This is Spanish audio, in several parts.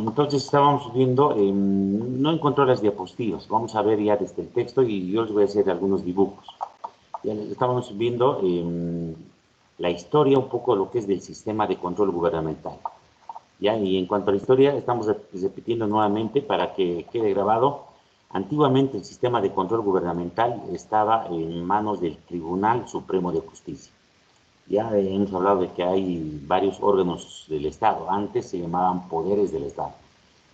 entonces estábamos viendo, no encontró las diapositivas, vamos a ver ya desde el texto y yo les voy a hacer algunos dibujos. Ya estábamos viendo la historia un poco de lo que es del sistema de control gubernamental. ¿Ya? Y en cuanto a la historia, estamos repitiendo nuevamente para que quede grabado. Antiguamente el sistema de control gubernamental estaba en manos del Tribunal Supremo de Justicia. Ya hemos hablado de que hay varios órganos del Estado. Antes se llamaban poderes del Estado.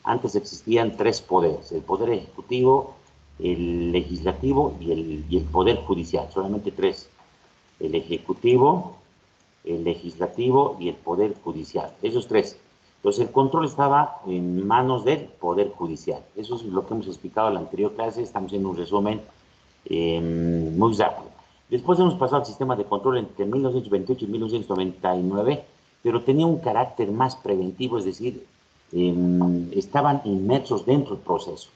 Antes existían tres poderes: el poder ejecutivo, el legislativo y el poder judicial. Solamente tres: el ejecutivo, el legislativo y el poder judicial. Esos tres. Entonces el control estaba en manos del poder judicial. Eso es lo que hemos explicado en la anterior clase. Estamos en un resumen muy rápido. Después hemos pasado al sistema de control entre 1928 y 1999, pero tenía un carácter más preventivo, es decir, estaban inmersos dentro del proceso.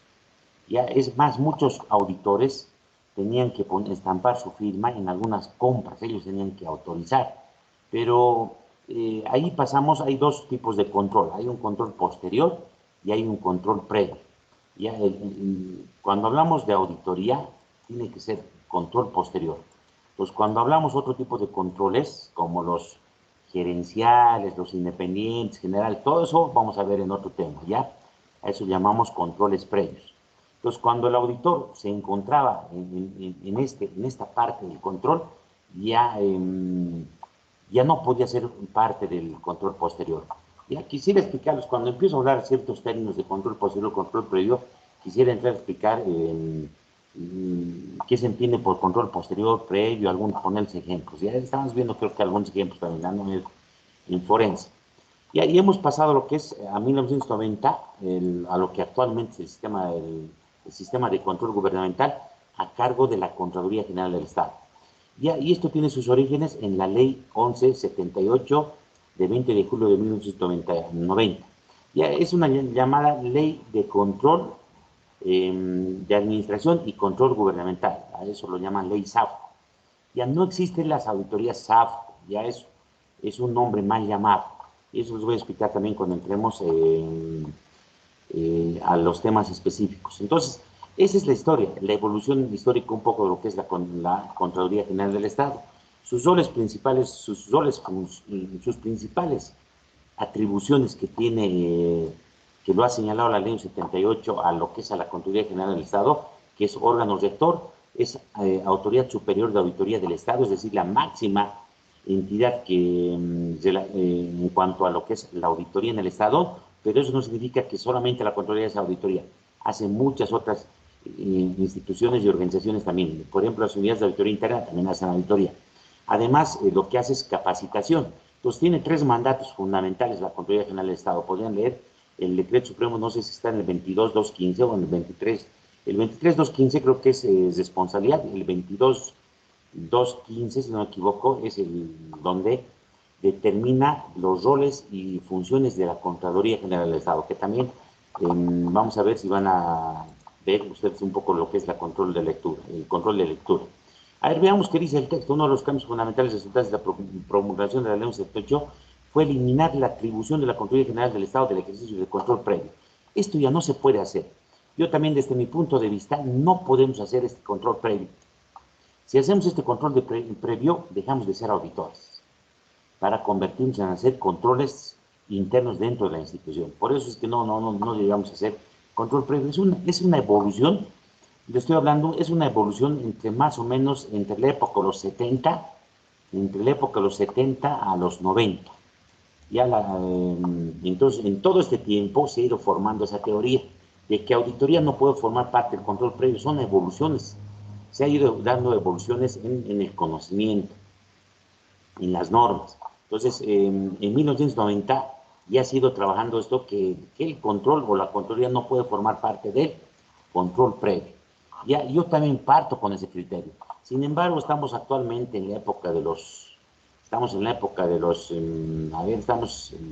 Ya es más, muchos auditores tenían que estampar su firma en algunas compras, ellos tenían que autorizar, pero ahí pasamos, hay dos tipos de control: hay un control posterior y hay un control previo. Ya cuando hablamos de auditoría, tiene que ser control posterior. Pues cuando hablamos otro tipo de controles, como los gerenciales, los independientes, general, todo eso vamos a ver en otro tema, ¿ya? A eso llamamos controles previos. Entonces, cuando el auditor se encontraba en esta parte del control, ya, ya no podía ser parte del control posterior. Ya quisiera explicarles, cuando empiezo a hablar ciertos términos de control posterior, control previo, quisiera entrar a explicar qué se entiende por control posterior, previo, ponerles ejemplos. Ya estamos viendo, creo que algunos ejemplos también dando en forense. Y ahí hemos pasado lo que es a 1990, a lo que actualmente es el sistema de control gubernamental a cargo de la Contraloría General del Estado. Y esto tiene sus orígenes en la Ley 1178 de 20 de julio de 1990. Ya es una llamada Ley de Control de Administración y Control Gubernamental. A eso lo llaman Ley SAFCO. Ya no existen las auditorías SAFCO, ya es un nombre mal llamado. Y eso les voy a explicar también cuando entremos a los temas específicos. Entonces, esa es la historia, la evolución histórica un poco de lo que es la Contraloría General del Estado. Sus principales atribuciones que tiene, que lo ha señalado la Ley 78 a lo que es a la Contraloría General del Estado, que es órgano rector, es autoridad superior de auditoría del Estado, es decir, la máxima entidad que en cuanto a lo que es la auditoría en el Estado, pero eso no significa que solamente la Contraloría es auditoría, hace muchas otras instituciones y organizaciones también. Por ejemplo, las unidades de auditoría interna también hacen auditoría. Además, lo que hace es capacitación. Entonces, tiene tres mandatos fundamentales la Contraloría General del Estado. Podrían leer el decreto supremo, no sé si está en el 22.215 o en el 23. El 23.215 creo que es responsabilidad, el 22.215, si no me equivoco, es el donde determina los roles y funciones de la Contraloría General del Estado, que también vamos a ver si van a ver ustedes un poco lo que es el control de lectura. A ver, veamos qué dice el texto. Uno de los cambios fundamentales resultantes de la promulgación de la Ley 78 fue eliminar la atribución de la Contraloría General del Estado del ejercicio del control previo. Esto ya no se puede hacer. Yo también, desde mi punto de vista, no podemos hacer este control previo. Si hacemos este control previo, dejamos de ser auditores para convertirnos en hacer controles internos dentro de la institución. Por eso es que no llegamos a hacer control previo. Es una evolución, le estoy hablando, es una evolución entre más o menos entre la época de los 70, a los 90. Entonces, en todo este tiempo se ha ido formando esa teoría de que auditoría no puede formar parte del control previo, son evoluciones. Se ha ido dando evoluciones en el conocimiento, en las normas. Entonces, en 1990 ya se ha ido trabajando esto, que el control o la controloría no puede formar parte del control previo. Ya, yo también parto con ese criterio. Sin embargo, estamos actualmente en la época de los, estamos en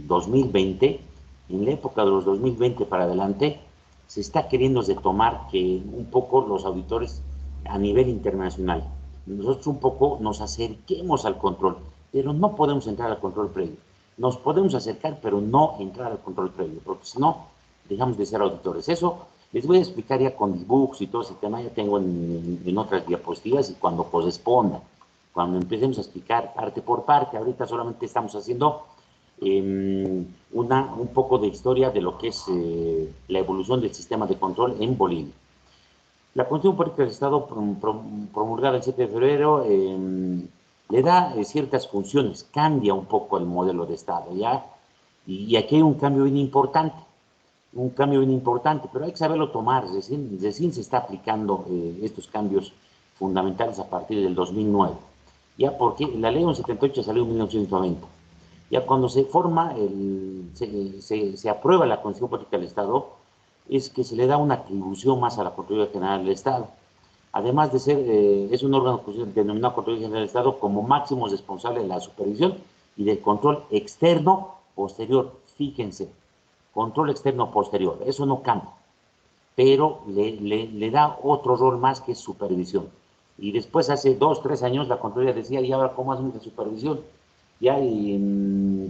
2020, en la época de los 2020 para adelante, se está queriendo retomar que un poco los auditores a nivel internacional, nosotros un poco nos acerquemos al control, pero no podemos entrar al control previo. Nos podemos acercar, pero no entrar al control previo, porque si no, dejamos de ser auditores. Eso les voy a explicar ya con dibujos y todo ese tema, ya tengo en otras diapositivas y cuando corresponda, cuando empecemos a explicar parte por parte. Ahorita solamente estamos haciendo un poco de historia de lo que es la evolución del sistema de control en Bolivia. La Constitución Política del Estado promulgada el 7 de febrero le da ciertas funciones, cambia un poco el modelo de Estado, ¿ya? Y aquí hay un cambio bien importante, pero hay que saberlo tomar, recién se está aplicando estos cambios fundamentales a partir del 2009, ya porque la ley 178 salió en 1990, ya cuando se forma, se aprueba la Constitución Política del Estado, es que se le da una atribución más a la Contraloría General del Estado. Además de ser, es un órgano denominado Contraloría General del Estado como máximo responsable de la supervisión y del control externo posterior. Fíjense, control externo posterior, eso no cambia, pero le da otro rol más que es supervisión. Y después, hace 2, 3 años, la Contraloría decía, ¿y ahora cómo hacemos la supervisión? Ya hay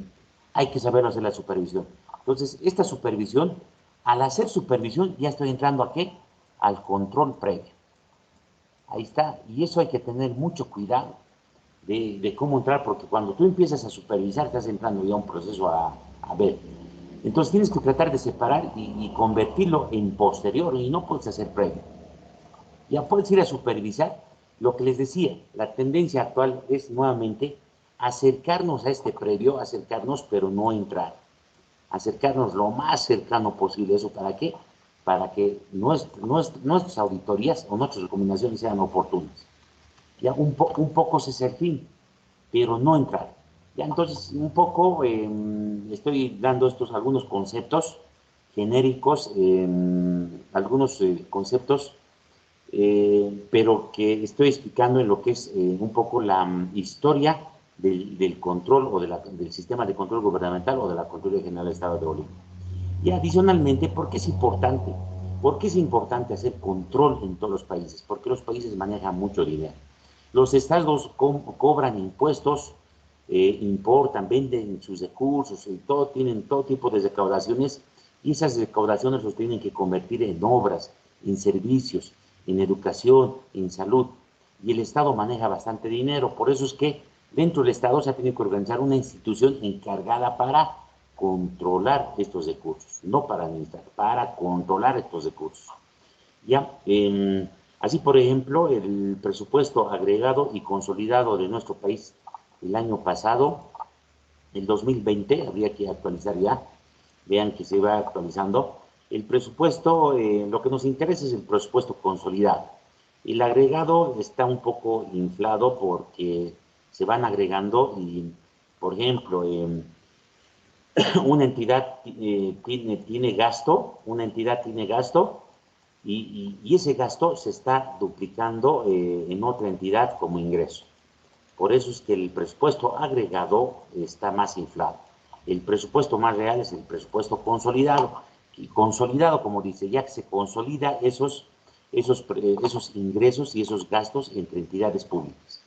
que saber hacer la supervisión. Entonces, esta supervisión, al hacer supervisión, ya estoy entrando ¿a qué? Al control previo. Ahí está. Y eso hay que tener mucho cuidado de cómo entrar, porque cuando tú empiezas a supervisar, estás entrando ya a un proceso a ver. Entonces tienes que tratar de separar y convertirlo en posterior, y no puedes hacer previo. Ya puedes ir a supervisar. Lo que les decía, la tendencia actual es nuevamente acercarnos a este previo, acercarnos pero no entrar, acercarnos lo más cercano posible. ¿Eso para qué? Para que nuestras auditorías o nuestras recomendaciones sean oportunas. Ya un poco ese es el fin, pero no entrar. Ya entonces un poco estoy dando estos algunos conceptos genéricos, algunos conceptos, pero que estoy explicando en lo que es un poco la historia del control o del sistema de control gubernamental o de la Contraloría General del Estado de Bolivia. Y adicionalmente, ¿por qué es importante? ¿Por qué es importante hacer control en todos los países? Porque los países manejan mucho dinero. Los estados cobran impuestos, importan, venden sus recursos, y tienen todo tipo de recaudaciones, y esas recaudaciones los tienen que convertir en obras, en servicios, en educación, en salud. Y el Estado maneja bastante dinero, por eso es que dentro del Estado se ha tenido que organizar una institución encargada para controlar estos recursos, no para administrar, para controlar estos recursos. Ya, así por ejemplo, el presupuesto agregado y consolidado de nuestro país el año pasado, el 2020, habría que actualizar ya, vean que se va actualizando. El presupuesto, lo que nos interesa es el presupuesto consolidado. El agregado está un poco inflado porque se van agregando y, por ejemplo, una entidad tiene gasto, y ese gasto se está duplicando en otra entidad como ingreso. Por eso es que el presupuesto agregado está más inflado. El presupuesto más real es el presupuesto consolidado. Y consolidado, como dice, ya que se consolida esos ingresos y esos gastos entre entidades públicas.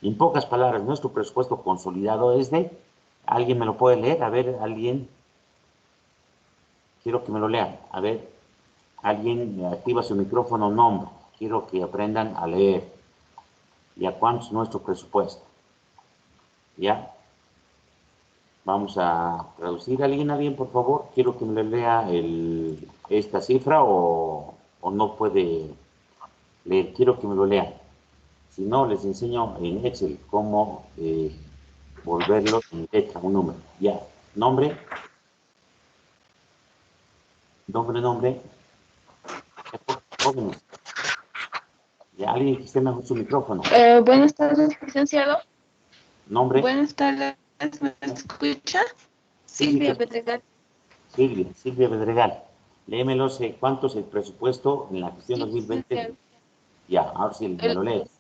En pocas palabras, nuestro presupuesto consolidado es de, ¿alguien me lo puede leer? A ver, alguien, quiero que me lo lean. A ver, alguien activa su micrófono, nombre. Quiero que aprendan a leer. ¿Ya cuánto es nuestro presupuesto? ¿Ya? Vamos a traducir. ¿Alguien, por favor? Quiero que me lea esta cifra o no puede leer. Quiero que me lo lean. Si no, les enseño en Excel cómo volverlo en letra, un número. Ya. Nombre. Nombre. Jóvenes. Ya, alguien que esté mejor su micrófono. Buenas tardes, licenciado. Nombre. Buenas tardes, ¿me escucha? Sí, sí, Silvia Pedregal. Silvia Bedregal. Léemelo, ¿cuánto es el presupuesto en la gestión Sí, 2020? licenciado. Ya, ahora sí me El, lo lees.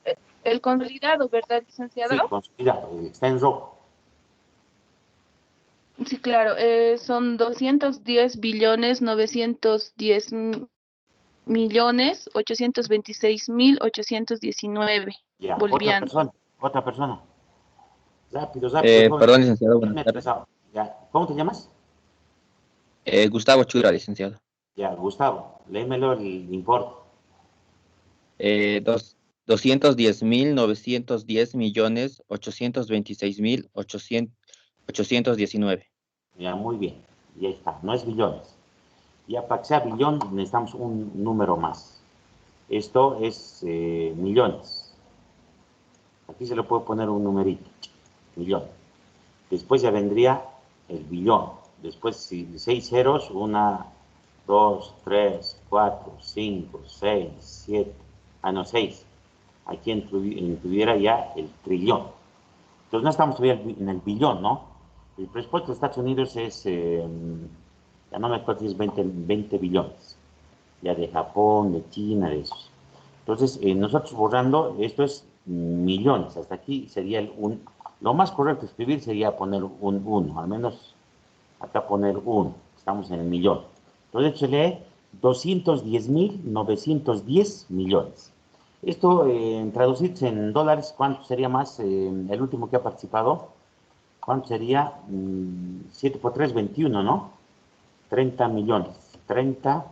el consolidado, ¿verdad, licenciado? Sí, consolidado, está en rojo. Sí, claro. Son 210.910.826.819 Ya, bolivianos. otra persona. Rápido, rápido, joven. Perdón, licenciado, Ya buenas me he tardes. estresado. Ya, ¿cómo te llamas? Gustavo Chura, licenciado. Ya, Gustavo, léemelo el importe. 210.910.826.819. Ya, muy bien. Ya está, no es billones. Ya para que sea billón necesitamos un número más. Esto es millones. Aquí se le puede poner un numerito, millón. Después ya vendría el billón. Después, si 6 ceros, 1, 2, 3, 4, 5, 6, 7. Ah, no, 6. Aquí incluyera ya el trillón. Entonces no estamos todavía en el billón, ¿no? El presupuesto de Estados Unidos es, ya no me acuerdo si es 20 billones. Ya de Japón, de China, de esos. Entonces, nosotros borrando, esto es millones. Hasta aquí sería lo más correcto escribir sería poner un 1, al menos acá poner 1. Estamos en el millón. Entonces se lee 210.910 millones. Esto, traducirse en dólares, ¿cuánto sería más? El último que ha participado, ¿cuánto sería? 7 por 3, 21, ¿no? 30 millones. 30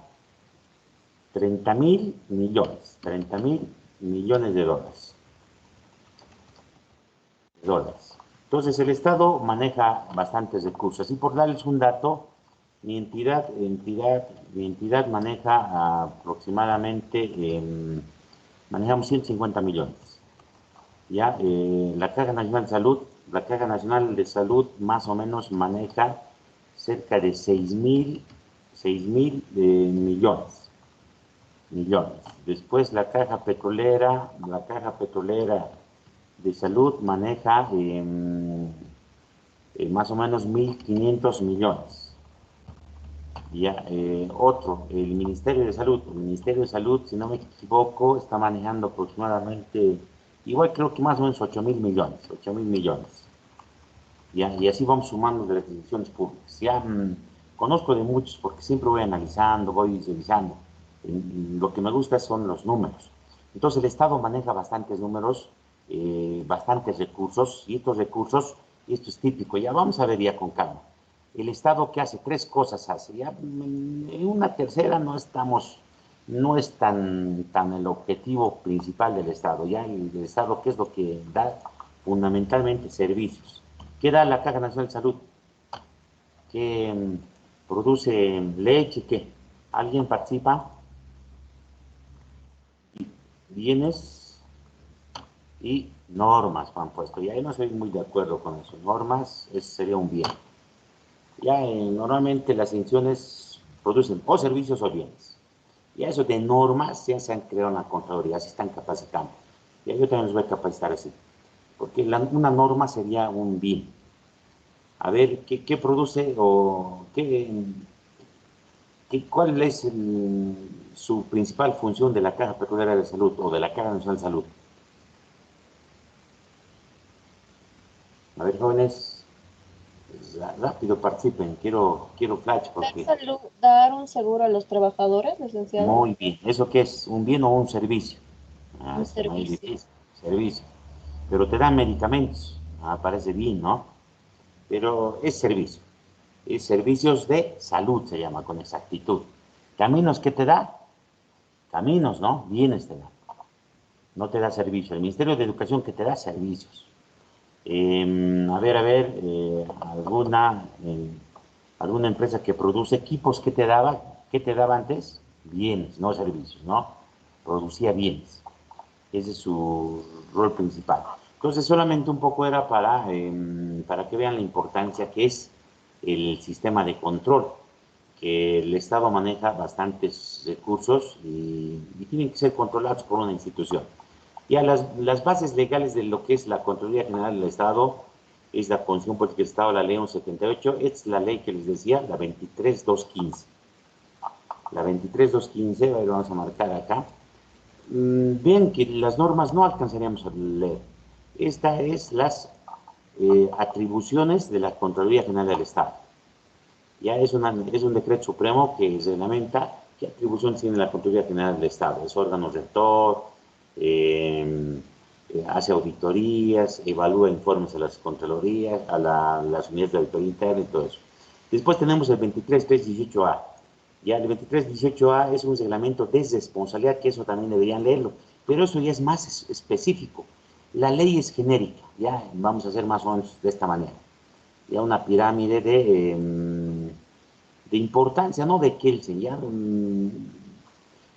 mil millones. 30 mil millones de dólares. Entonces, el Estado maneja bastantes recursos. Y por darles un dato, mi entidad maneja aproximadamente, manejamos 150 millones. Ya, la Caja Nacional de Salud más o menos maneja cerca de 6.000 millones. Después la Caja Petrolera de Salud maneja más o menos 1.500 millones. Ya, el Ministerio de Salud, si no me equivoco, está manejando aproximadamente, igual creo que más o menos 8.000 millones. Ya, y así vamos sumando de las instituciones públicas. Ya, conozco de muchos porque siempre voy analizando, voy revisando. Lo que me gusta son los números. Entonces el Estado maneja bastantes números, bastantes recursos, y esto es típico, ya vamos a ver ya con calma. El Estado que hace 3 cosas hace, ya en una tercera no es tan el objetivo principal del Estado, ya el Estado, ¿qué es lo que da? Fundamentalmente servicios. ¿Qué da la Caja Nacional de Salud? ¿Qué produce leche? ¿Qué? ¿Alguien participa? Bienes y normas han puesto. Y ahí no estoy muy de acuerdo con eso. Normas sería un bien. Ya, normalmente las instituciones producen o servicios o bienes. Y a eso de normas ya se han creado una Contraloría, se están capacitando. Y yo también los voy a capacitar así. Porque una norma sería un bien. A ver, ¿qué produce o cuál es su principal función de la Caja Petrolera de Salud o de la Caja Nacional de Salud? A ver, jóvenes, rápido participen, quiero flash porque... Dar un seguro a los trabajadores, licenciado. Muy bien, ¿eso qué es? ¿Un bien o un servicio? Un Está muy servicio. difícil, servicio. Pero te dan medicamentos, parece bien, ¿no? Pero es servicio. Es servicios de salud, se llama con exactitud. ¿Caminos qué te da? Caminos, ¿no? Bienes te da. No te da servicio. El Ministerio de Educación que te da servicios. A ver, alguna empresa que produce equipos, ¿qué te daba? ¿Qué te daba antes? Bienes, no servicios, ¿no? Producía bienes. Ese es su rol principal. Entonces, solamente un poco era para que vean la importancia que es el sistema de control, que el Estado maneja bastantes recursos y tienen que ser controlados por una institución. Ya las bases legales de lo que es la Contraloría General del Estado es la Constitución Política del Estado, la Ley 1178, es la ley que les decía, la 23215. La 23215, a ver, vamos a marcar acá. Bien que las normas no alcanzaríamos a leer. Esta es las atribuciones de la Contraloría General del Estado. Ya es un decreto supremo que reglamenta qué atribuciones tiene la Contraloría General del Estado. Es órgano rector, hace auditorías, evalúa informes a las Contralorías, a las unidades de auditoría interna y todo eso. Después tenemos el 23318A. Ya el 2318A es un reglamento de responsabilidad, que eso también deberían leerlo, pero eso ya es más específico. La ley es genérica, ya vamos a hacer más o menos de esta manera. Ya una pirámide de importancia, no de Kelsen, ya en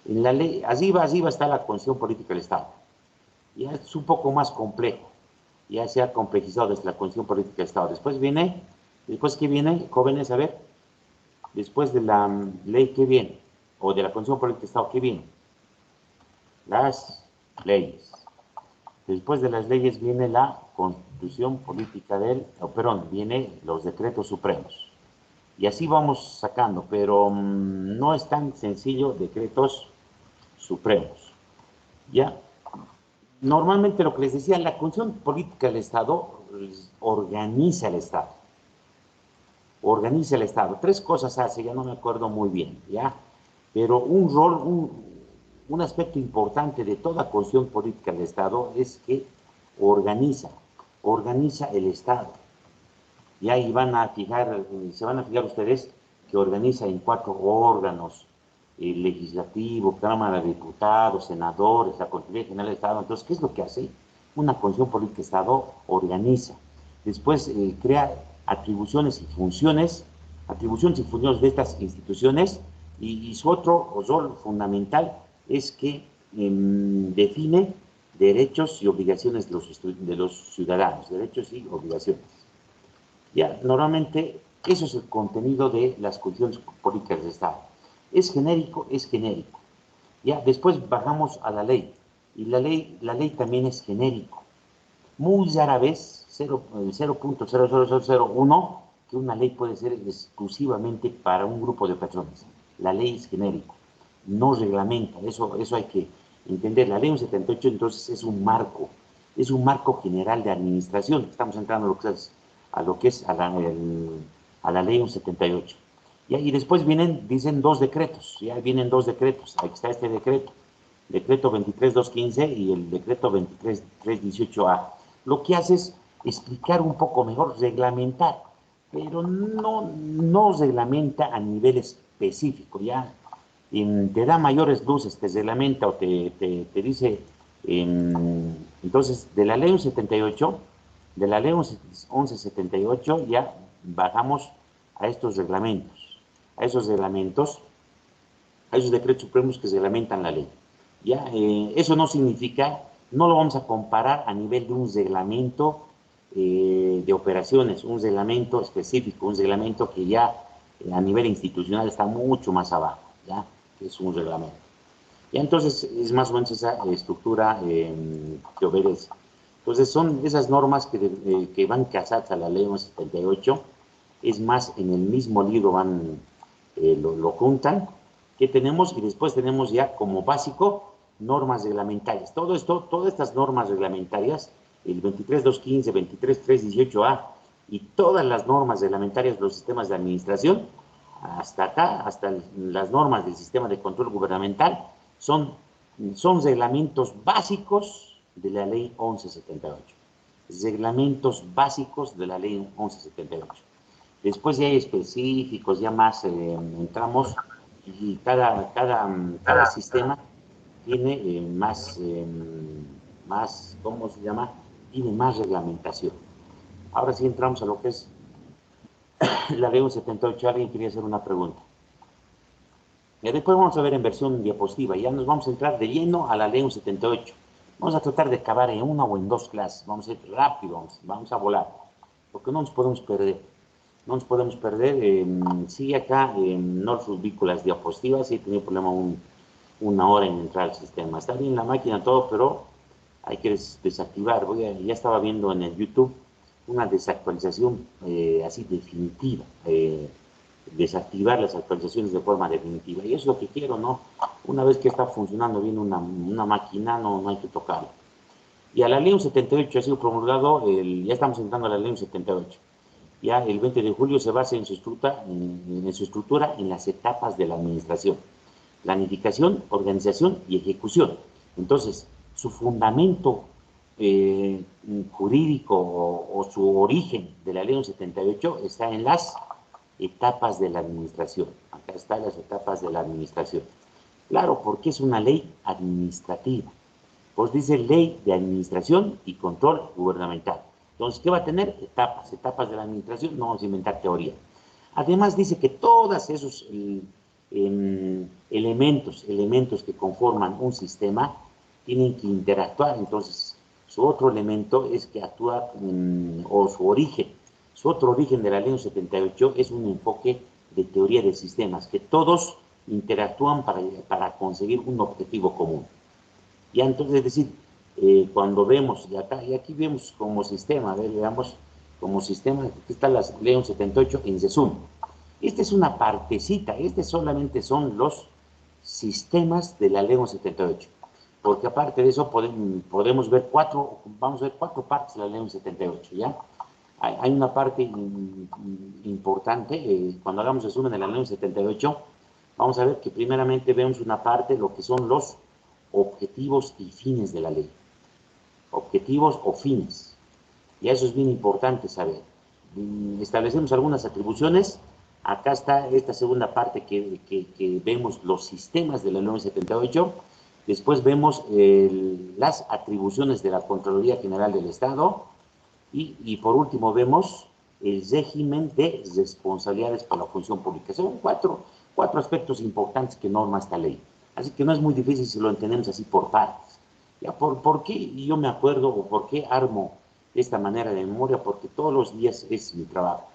la ley, arriba está la Constitución Política del Estado. Ya es un poco más complejo, ya se ha complejizado desde la Constitución Política del Estado. Después ¿qué viene, jóvenes? A ver, después de la ley, ¿qué viene? O de la Constitución Política del Estado, ¿qué viene? Las leyes. Después de las leyes viene la Constitución Política viene los decretos supremos. Y así vamos sacando, pero no es tan sencillo decretos supremos. ¿Ya? Normalmente lo que les decía, la Constitución Política del Estado organiza el Estado. Organiza el Estado. Tres cosas hace, ya no me acuerdo muy bien, ¿ya? Pero un aspecto importante de toda Constitución Política del Estado es que organiza el Estado. Y ahí se van a fijar ustedes que organiza en 4 órganos, el legislativo, Cámara de Diputados, senadores, la Contraloría General del Estado. Entonces, ¿qué es lo que hace? Una Constitución Política del Estado organiza. Después crea atribuciones y funciones de estas instituciones, y su otro rol fundamental es que define derechos y obligaciones de los ciudadanos, derechos y obligaciones. Ya, normalmente eso es el contenido de las constituciones políticas del Estado. Es genérico. Ya, después bajamos a la ley, y la ley también es genérico. Muy rara vez, 0.00001, que una ley puede ser exclusivamente para un grupo de personas. La ley es genérico, no reglamenta, eso hay que entender. La ley 78 entonces es un marco general de administración. Estamos entrando a la ley 78. Y después dicen 2 decretos, vienen 2 decretos. Aquí está este decreto 23215 y el decreto 23318A. Lo que hace es explicar un poco mejor, reglamentar, pero no reglamenta a nivel específico, ya te da mayores luces, te reglamenta o te dice. Entonces, de la ley 78, de la ley 1178, ya bajamos a estos reglamentos, a esos decretos supremos que reglamentan la ley. Ya, eso no significa, no lo vamos a comparar a nivel de un reglamento de operaciones, un reglamento específico, un reglamento que ya a nivel institucional está mucho más abajo, ya, que es un reglamento. Ya, entonces es más o menos esa estructura que obedece. Entonces son esas normas que van casadas a la ley 78, es más, en el mismo libro lo juntan, que tenemos, y después tenemos ya como básico normas reglamentarias. Todo esto, todas estas normas reglamentarias, el 23215, 23318A y todas las normas reglamentarias de los sistemas de administración, hasta acá, hasta las normas del sistema de control gubernamental, son reglamentos básicos de la ley 1178. Reglamentos básicos de la ley 1178. Después ya hay específicos, ya más entramos, y cada sistema tiene más, ¿cómo se llama? Tiene más reglamentación. Ahora sí entramos a lo que es la ley 78. Alguien quería hacer una pregunta. Y después vamos a ver en versión diapositiva. Ya nos vamos a entrar de lleno a la ley 78. Vamos a tratar de acabar en 1 o en 2 clases. Vamos a ir rápido, vamos a volar, porque no nos podemos perder. Sí, acá no ubico las diapositivas, sí he tenido problema una hora en entrar al sistema. Está bien la máquina, todo, pero hay que desactivar. Ya estaba viendo en el YouTube una desactualización así definitiva, desactivar las actualizaciones de forma definitiva. Y eso es lo que quiero, ¿no? Una vez que está funcionando bien una máquina, no hay que tocarla. Y a la ley 78 ha sido promulgado, ya estamos entrando a la ley 78. Ya el 20 de julio se basa en su estructura en las etapas de la administración: planificación, organización y ejecución. Entonces, su fundamento jurídico o su origen de la ley 78 está en las etapas de la administración. Acá Acá están las etapas de la administración. Claro, porque es una ley administrativa. Pues dice ley de administración y control gubernamental. Entonces, ¿qué va a tener? Etapas, etapas de la administración, no vamos a inventar teoría. Además dice que todos esos elementos que conforman un sistema tienen que interactuar. Entonces, su otro elemento es que actúa, o su otro origen de la ley 78 es un enfoque de teoría de sistemas, que todos interactúan para conseguir un objetivo común. Ya entonces, es decir, cuando vemos, y aquí vemos como sistema, veamos, como sistema, aquí está la ley 78 en resumen. Esta es una partecita, solamente son los sistemas de la ley 78, porque aparte de eso podemos ver vamos a ver cuatro partes de la ley 78, ¿ya? Hay una parte importante, cuando hagamos resumen de la ley 78, vamos a ver que primeramente vemos una parte, lo que son los objetivos y fines de la ley. Objetivos o fines. Y eso es bien importante saber. Establecemos algunas atribuciones. Acá está esta segunda parte que vemos los sistemas de la ley 78. Después vemos las atribuciones de la Contraloría General del Estado. Y por último vemos el régimen de responsabilidades por la función pública. Son cuatro aspectos importantes que norma esta ley. Así que no es muy difícil si lo entendemos así por partes. ¿Ya? ¿Por qué yo me acuerdo o por qué armo esta manera de memoria? Porque todos los días es mi trabajo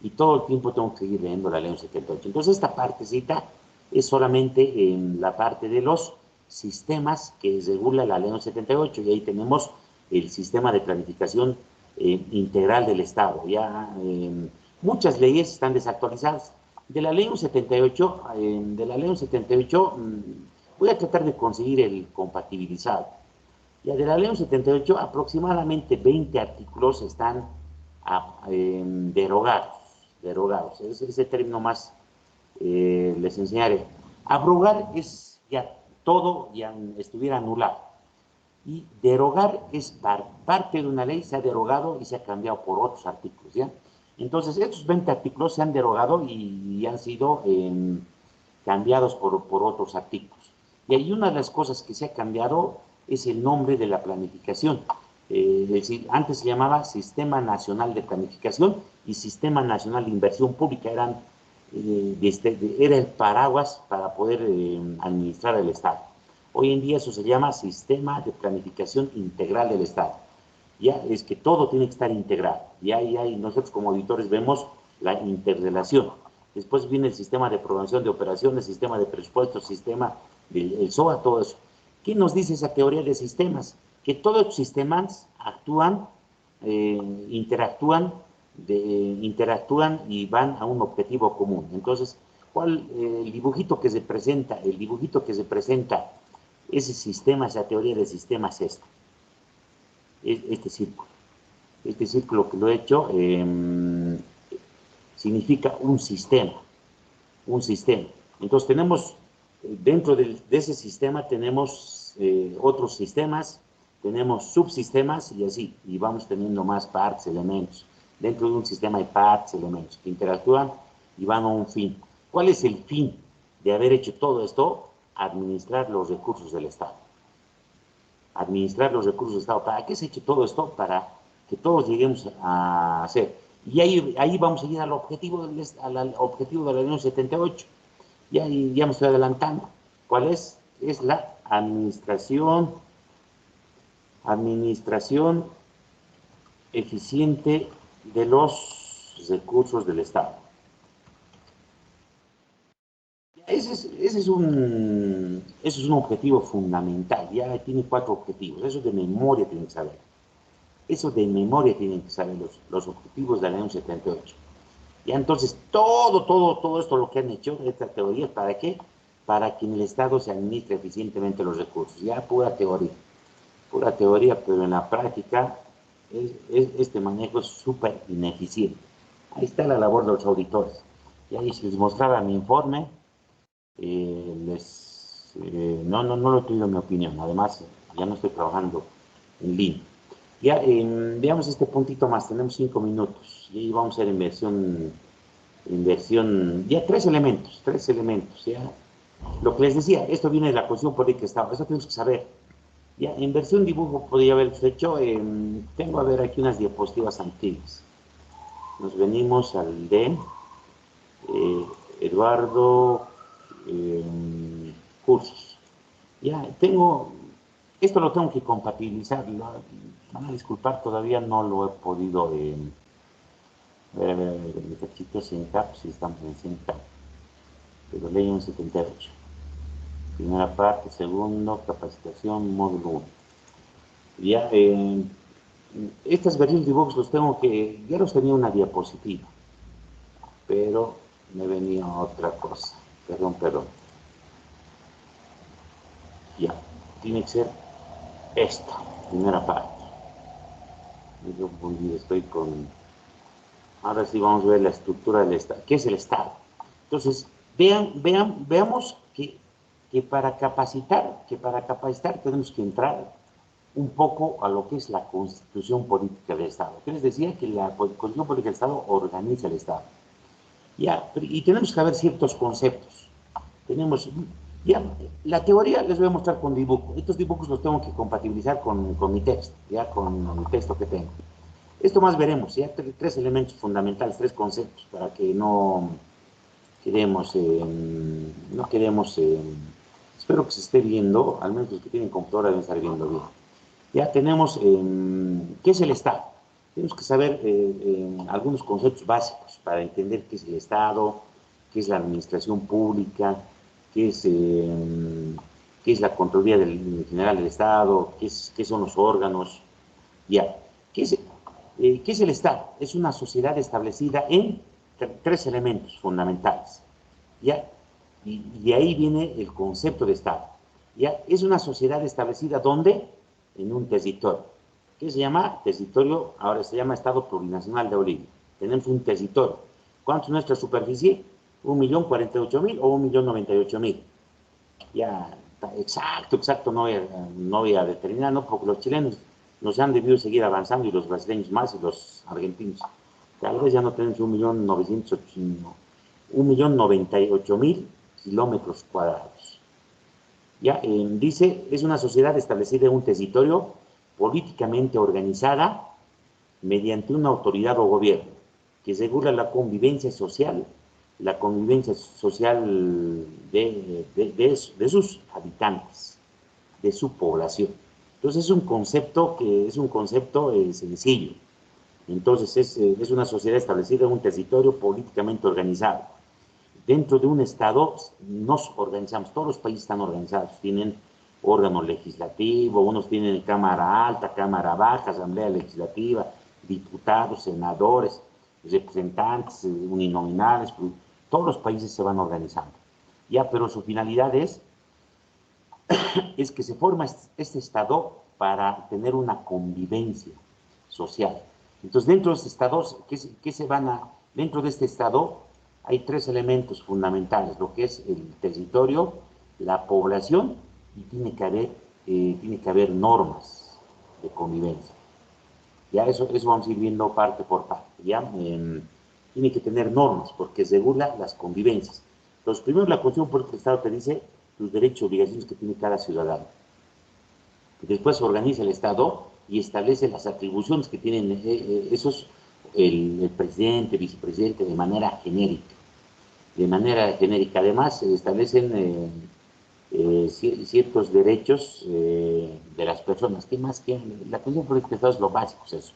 y todo el tiempo tengo que ir leyendo la ley 78. Entonces esta partecita es solamente en la parte de los sistemas que regula la ley 78 y ahí tenemos el sistema de planificación integral del Estado. Ya muchas leyes están desactualizadas. De la ley 78, voy a tratar de conseguir el compatibilizado. Ya de la ley 78, aproximadamente 20 artículos están derogados. Ese término más les enseñaré. Abrogar es ya todo ya estuviera anulado. Y derogar es parte de una ley se ha derogado y se ha cambiado por otros artículos, ¿ya? Entonces, estos 20 artículos se han derogado y han sido cambiados por otros artículos. Y hay una de las cosas que se ha cambiado es el nombre de la planificación. Es decir, antes se llamaba Sistema Nacional de Planificación y Sistema Nacional de Inversión Pública. Era el paraguas para poder administrar el Estado. Hoy en día eso se llama Sistema de Planificación Integral del Estado. Ya es que todo tiene que estar integrado. Y nosotros como auditores vemos la interrelación. Después viene el sistema de programación de operaciones, sistema de presupuestos, sistema del SOA, todo eso. ¿Qué nos dice esa teoría de sistemas? Que todos los sistemas interactúan y van a un objetivo común. Entonces, el dibujito que se presenta, ese sistema, esa teoría de sistemas es este círculo. Este círculo que lo he hecho significa un sistema. Entonces tenemos, dentro de ese sistema tenemos otros sistemas, tenemos subsistemas y así, y vamos teniendo más partes, elementos. Dentro de un sistema hay partes, elementos que interactúan y van a un fin. ¿Cuál es el fin de haber hecho todo esto? Administrar los recursos del Estado. Administrar los recursos del Estado. ¿Para qué se ha hecho todo esto? Para que todos lleguemos a hacer. Y ahí vamos a llegar al objetivo de la ley 78. Ya me estoy adelantando. ¿Cuál es? Es la administración eficiente de los recursos del Estado. Ese es un objetivo fundamental. Ya tiene 4 objetivos. Eso de memoria tienen que saber. Los objetivos de la ley 78. Ya entonces, todo esto lo que han hecho, esta teoría, ¿para qué? Para que en el Estado se administre eficientemente los recursos. Ya pura teoría, pero en la práctica este manejo es súper ineficiente. Ahí está la labor de los auditores. Y ahí les mostraba mi informe. No lo he tenido mi opinión. Además, ya no estoy trabajando en línea. Ya, veamos este puntito más. Tenemos 5 minutos. Y ahí vamos a ir en versión inversión, ya tres elementos, ya. Lo que les decía, esto viene de la Constitución Política de Estado, eso tenemos que saber. Ya, en versión dibujo podría haber hecho, tengo a ver aquí unas diapositivas antiguas. Nos venimos al de Eduardo Cursos. Ya, esto lo tengo que compatibilizar, van a disculpar, todavía no lo he podido, mis archivos en CAP, si están en CAP, pero ley 178. Primera parte, segundo, capacitación, módulo 1. Ya, estas versiones de Vox ya los tenía una diapositiva, pero me venía otra cosa. Perdón. Ya, tiene que ser esta, primera parte. Estoy con... Ahora sí vamos a ver la estructura del Estado. ¿Qué es el Estado? Entonces, veamos que para capacitar tenemos que entrar un poco a lo que es la Constitución Política del Estado. Que les decía que la Constitución Política del Estado organiza el Estado. Ya, y tenemos que ver ciertos conceptos. Ya, la teoría les voy a mostrar con dibujo. Estos dibujos los tengo que compatibilizar con mi texto, ya con el texto que tengo. Esto más veremos, ya tres elementos fundamentales, tres conceptos, para que no quedemos, espero que se esté viendo, al menos los que tienen computadora deben estar viendo bien. Ya tenemos, ¿qué es el Estado? Tenemos que saber algunos conceptos básicos para entender qué es el Estado, qué es la administración pública, qué es la Contraloría General del Estado, qué son los órganos. Ya, ¿qué es el Estado? Es una sociedad establecida en tres elementos fundamentales. ¿Ya? Y de ahí viene el concepto de Estado. ¿Ya? Es una sociedad establecida ¿dónde? En un territorio. ¿Qué se llama? Territorio, ahora se llama Estado Plurinacional de Bolivia. Tenemos un territorio. ¿Cuánto es nuestra superficie? 1.048.000 o 1.098.000. Ya, exacto, no voy a determinar, ¿no? Porque los chilenos nos han debido seguir avanzando y los brasileños más y los argentinos. Tal vez ya no tenemos 1.098.000 kilómetros cuadrados. Ya, dice, es una sociedad establecida en un territorio políticamente organizada mediante una autoridad o gobierno que regula la convivencia social de sus habitantes, de su población. Entonces es un concepto sencillo. Entonces es una sociedad establecida en un territorio políticamente organizado. Dentro de un Estado nos organizamos, todos los países están organizados, tienen órgano legislativo, unos tienen Cámara Alta, Cámara Baja, Asamblea Legislativa, diputados, senadores, representantes uninominales, todos los países se van organizando. Ya, pero su finalidad es que se forma este Estado para tener una convivencia social. Entonces, dentro de este Estado, dentro de este Estado hay tres elementos fundamentales, lo que es el territorio, la población, y tiene que haber normas de convivencia. Ya eso vamos a ir viendo parte por parte, ya tiene que tener normas, porque regula las convivencias. Entonces, primero la Constitución Política del Estado te dice los derechos y obligaciones que tiene cada ciudadano. Después organiza el Estado y establece las atribuciones que tienen el presidente, vicepresidente, de manera genérica. Además, se establecen ciertos derechos de las personas. ¿Qué más que la Constitución Política del Estado es lo básico, es eso?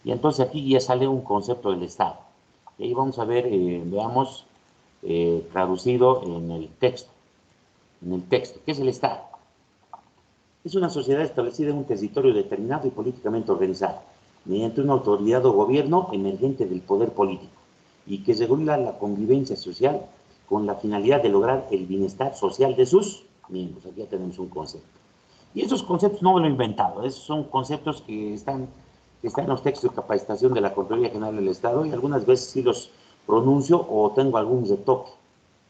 Y entonces aquí ya sale un concepto del Estado. Y ahí vamos a ver, veamos, traducido en el texto. ¿Qué es el Estado? Es una sociedad establecida en un territorio determinado y políticamente organizada, mediante una autoridad o gobierno emergente del poder político, y que regula la convivencia social con la finalidad de lograr el bienestar social de sus miembros. Aquí ya tenemos un concepto. Y esos conceptos no me lo he inventado, esos son conceptos que están en los textos de capacitación de la Contraloría General del Estado, y algunas veces sí los pronuncio o tengo algún retoque,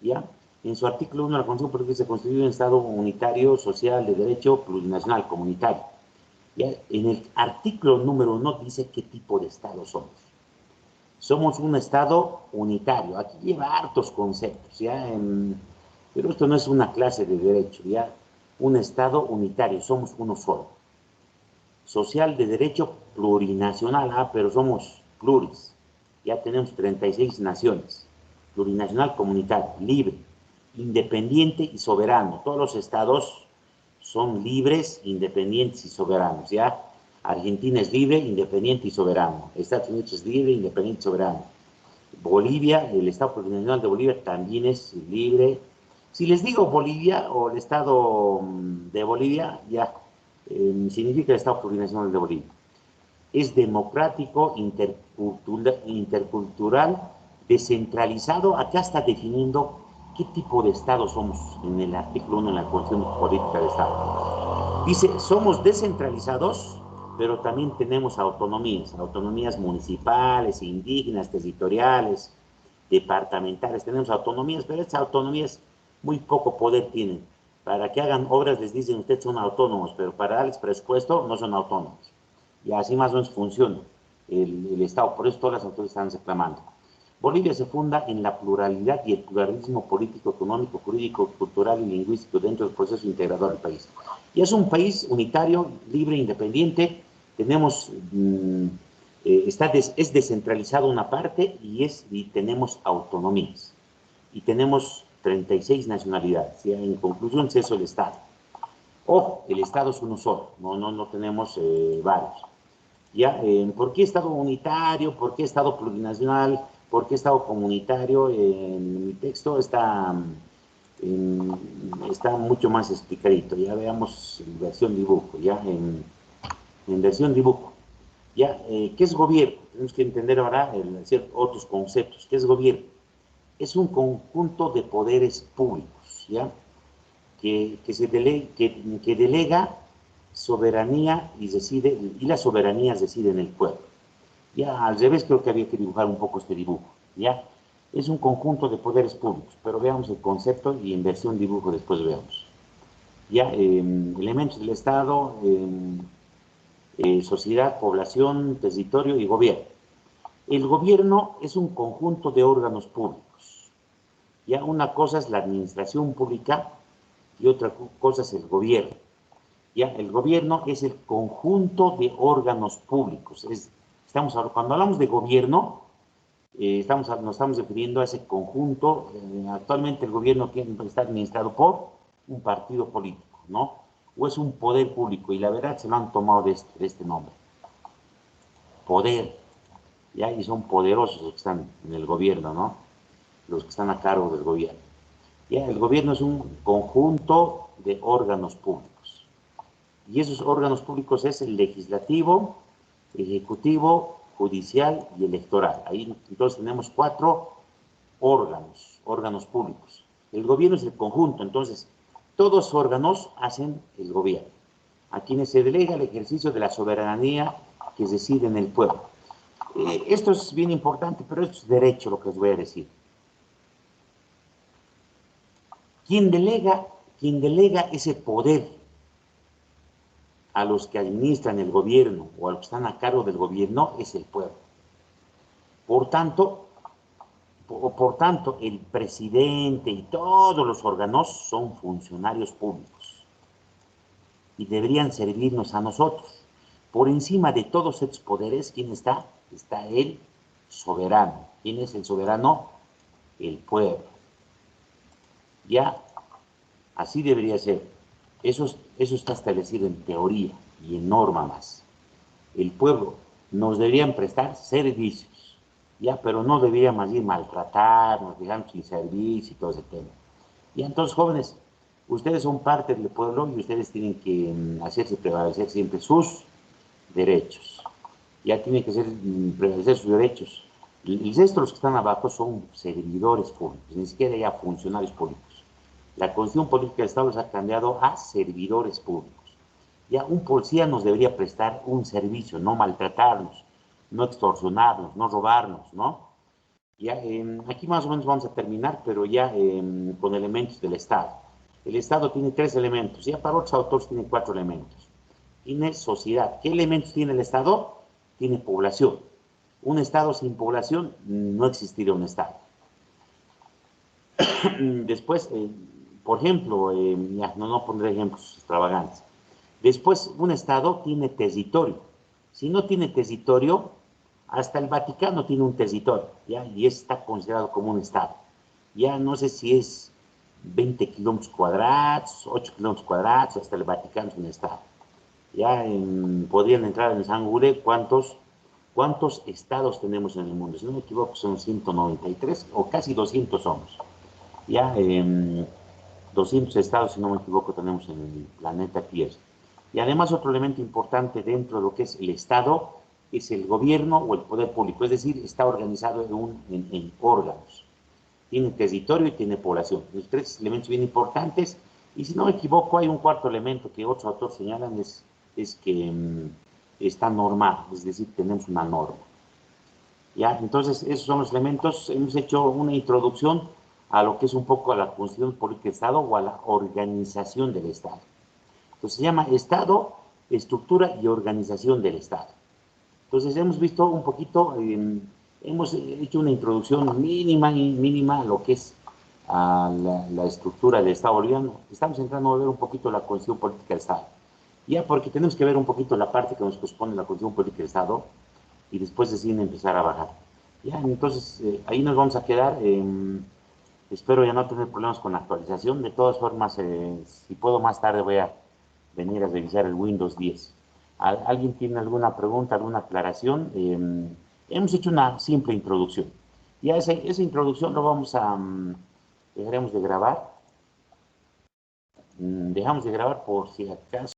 ¿ya? En su artículo 1, la Constitución Política se constituye un Estado unitario, social, de derecho, plurinacional, comunitario. ¿Ya? En el artículo número 1 dice qué tipo de Estado somos. Somos un Estado unitario. Aquí lleva hartos conceptos, ¿ya? Pero esto no es una clase de derecho, ¿ya? Un Estado unitario, somos uno solo. Social de derecho plurinacional, pero somos pluris. Ya tenemos 36 naciones. Plurinacional comunitario, libre, independiente y soberano. Todos los estados son libres, independientes y soberanos, ¿ya? Argentina es libre, independiente y soberano. Estados Unidos es libre, independiente y soberano. Bolivia, el Estado plurinacional de Bolivia también es libre. Si les digo Bolivia o el Estado de Bolivia, ya significa el Estado plurinacional de Bolivia. Es democrático, intercultural, descentralizado. Acá está definiendo qué tipo de Estado somos en el artículo 1 en la Constitución Política del Estado. Dice, somos descentralizados, pero también tenemos autonomías municipales, indígenas, territoriales, departamentales. Tenemos autonomías, pero estas autonomías muy poco poder tienen. Para que hagan obras les dicen, ustedes son autónomos, pero para darles presupuesto no son autónomos. Y así más o menos funciona el Estado. Por eso todas las autoridades están reclamando. Bolivia se funda en la pluralidad y el pluralismo político, económico, jurídico, cultural y lingüístico dentro del proceso integrador del país. Y es un país unitario, libre, independiente. Tenemos, es descentralizado una parte y tenemos autonomías. Y tenemos 36 nacionalidades. ¿Sí? En conclusión, es eso el Estado. Ojo, el Estado es uno solo, no tenemos varios. ¿Ya? ¿Por qué Estado unitario? ¿Por qué Estado plurinacional? ¿Por qué Estado comunitario? En mi texto está mucho más explicadito. Ya veamos en versión dibujo, ya en versión dibujo. Ya, ¿qué es gobierno? Tenemos que entender ahora otros conceptos. ¿Qué es gobierno? Es un conjunto de poderes públicos, ¿ya? Que delega soberanía y las soberanías deciden el pueblo. Ya, al revés creo que había que dibujar un poco este dibujo, ¿ya? Es un conjunto de poderes públicos, pero veamos el concepto y en versión dibujo después veamos. Ya, elementos del Estado, sociedad, población, territorio y gobierno. El gobierno es un conjunto de órganos públicos. Ya, una cosa es la administración pública y otra cosa es el gobierno. Ya, el gobierno es el conjunto de órganos públicos. Cuando hablamos de gobierno, nos estamos refiriendo a ese conjunto. Actualmente el gobierno está administrado por un partido político, ¿no? O es un poder público, y la verdad se lo han tomado de este nombre. Poder, ¿ya? Y son poderosos los que están en el gobierno, ¿no? Los que están a cargo del gobierno. ¿Ya? El gobierno es un conjunto de órganos públicos. Y esos órganos públicos es el legislativo, ejecutivo, judicial y electoral. Ahí entonces tenemos 4 órganos públicos. El gobierno es el conjunto, entonces todos los órganos hacen el gobierno, a quienes se delega el ejercicio de la soberanía que decide en el pueblo. Esto es bien importante, pero esto es derecho lo que les voy a decir. Quien delega ese poder a los que administran el gobierno o a los que están a cargo del gobierno es el pueblo. Por tanto, el presidente y todos los órganos son funcionarios públicos y deberían servirnos a nosotros. Por encima de todos estos poderes, ¿quién está? Está el soberano. ¿Quién es el soberano? El pueblo. Ya, así debería ser. Eso está establecido en teoría y en norma más. El pueblo nos deberían prestar servicios, ya, pero no debería más bien maltratarnos, dejarnos sin servicio y todo ese tema. Y entonces, jóvenes, ustedes son parte del pueblo y ustedes tienen que hacerse prevalecer siempre sus derechos. Ya tienen que prevalecer sus derechos. El resto, los que están abajo, son servidores públicos, ni siquiera ya funcionarios públicos. La Constitución Política del Estado les ha cambiado a servidores públicos. Ya un policía nos debería prestar un servicio, no maltratarnos, no extorsionarnos, no robarnos, ¿no? Ya, aquí más o menos vamos a terminar, pero ya con elementos del Estado. El Estado tiene 3 elementos, ya para otros autores tiene 4 elementos. Tiene sociedad. ¿Qué elementos tiene el Estado? Tiene población. Un Estado sin población, no existiría un Estado. Después, por ejemplo, ya, no pondré ejemplos extravagantes. Después, un Estado tiene territorio. Si no tiene territorio, hasta el Vaticano tiene un territorio, ¿ya? Y está considerado como un Estado. Ya no sé si es 20 kilómetros cuadrados, 8 kilómetros cuadrados, hasta el Vaticano es un Estado. Ya podrían entrar en San Google cuántos estados tenemos en el mundo. Si no me equivoco, son 193 o casi 200 somos. Ya 200 estados, si no me equivoco, tenemos en el planeta Tierra. Y además otro elemento importante dentro de lo que es el Estado es el gobierno o el poder público, es decir, está organizado en órganos. Tiene territorio y tiene población. Los tres elementos bien importantes. Y si no me equivoco, hay un cuarto elemento que otros autores señalan, es que está normado, es decir, tenemos una norma. ¿Ya? Entonces, esos son los elementos. Hemos hecho una introducción a lo que es un poco a la Constitución Política del Estado o a la organización del Estado. Entonces, se llama Estado, estructura y organización del Estado. Entonces, hemos visto un poquito, hemos hecho una introducción mínima a lo que es a la estructura del Estado boliviano. Estamos entrando a ver un poquito la Constitución Política del Estado. Ya, porque tenemos que ver un poquito la parte que nos corresponde la Constitución Política del Estado y después deciden empezar a bajar. Ya, entonces, ahí nos vamos a quedar. Espero ya no tener problemas con la actualización. De todas formas, si puedo más tarde voy a venir a revisar el Windows 10. ¿Alguien tiene alguna pregunta, alguna aclaración? Hemos hecho una simple introducción. Ya esa introducción lo vamos a... dejaremos de grabar. Dejamos de grabar por si acaso.